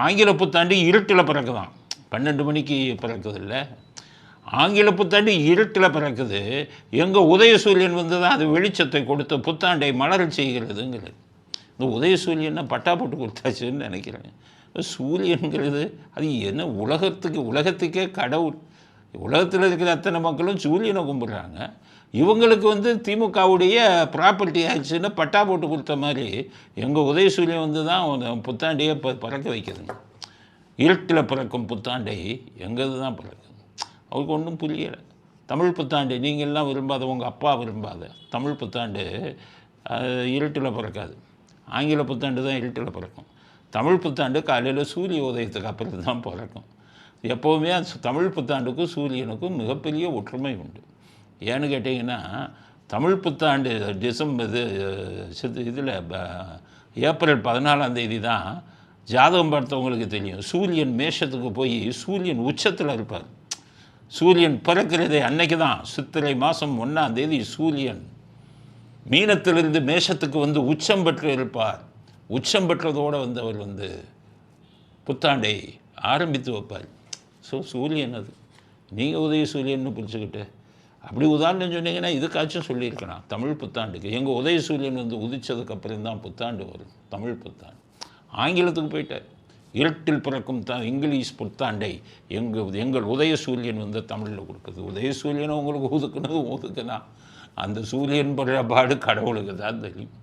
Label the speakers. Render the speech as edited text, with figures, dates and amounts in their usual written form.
Speaker 1: ஆங்கில புத்தாண்டு இருட்டில் பிறக்குதான். 12 மணிக்கு பிறக்குது இல்லை, ஆங்கில புத்தாண்டு இருட்டில் பிறக்குது. எங்கள் உதயசூரியன் வந்து தான் அது வெளிச்சத்தை கொடுத்த புத்தாண்டை மலரச் செய்கிறதுங்கிறது. இந்த உதயசூரியனை பட்டா போட்டு கொடுத்தாச்சுன்னு நினைக்கிறேன். சூரியன்கிறது அது என்ன உலகத்துக்கே கடவுள். உலகத்தில் இருக்கிற அத்தனை மக்களும் சூரியனை கும்பிட்றாங்க. இவங்களுக்கு வந்து திமுகவுடைய ப்ராப்பர்ட்டி ஆச்சுன்னு பட்டா போட்டு கொடுத்த மாதிரி எங்கள் உதயசூரியன் வந்து தான் புத்தாண்டையே பறக்க வைக்கிறதுங்க. இருட்டில் பிறக்கும் புத்தாண்டை எங்கது தான் பிறக்குது. அவருக்கு ஒன்றும் புரியலை. தமிழ் புத்தாண்டு நீங்கள்லாம் விரும்பாத, உங்கள் அப்பா விரும்பாத தமிழ் புத்தாண்டு இருட்டில் பிறக்காது. ஆங்கில புத்தாண்டு தான் இருட்டில் பிறக்கும். தமிழ் புத்தாண்டு காலையில் சூரிய உதயத்துக்கு அப்புறம் தான் பிறக்கும். எப்போவுமே தமிழ் புத்தாண்டுக்கும் சூரியனுக்கும் மிகப்பெரிய ஒற்றுமை உண்டு. ஏன்னு கேட்டிங்கன்னா, தமிழ் புத்தாண்டு இதில் ஏப்ரல் 14 தான் ஜாதகம் பார்த்தவங்களுக்கு தெரியும். சூரியன் மேஷத்துக்கு போய் சூரியன் உச்சத்தில் இருப்பார். சூரியன் பிறக்கிறதே அன்னைக்கு தான். சித்திரை மாதம் 1 சூரியன் மீனத்திலிருந்து மேஷத்துக்கு வந்து உச்சம் பெற்று இருப்பார். உச்சம் பெற்றதோடு வந்து அவர் வந்து புத்தாண்டை ஆரம்பித்து வைப்பார். ஸோ சூரியன் அது. நீங்கள் உதய சூரியன்னு பிடிச்சிக்கிட்டு அப்படி உதாரணம் சொன்னீங்கன்னா இதுக்காச்சும் சொல்லியிருக்கலாம். தமிழ் புத்தாண்டுக்கு எங்கள் உதய சூரியன் வந்து உதித்ததுக்கப்புறம் தான் புத்தாண்டு வரும். தமிழ் புத்தாண்டு ஆங்கிலத்துக்கு போயிட்டார். இருட்டில் பிறக்கும் இங்கிலீஷ் புத்தாண்டை எங்கள் உதய சூரியன் வந்து தமிழில் கொடுக்குது. உதய சூரியனை உங்களுக்கு ஒதுக்குனா அந்த சூரியன் படுற பாடு கடவுளுக்கு தான் தெரியும்.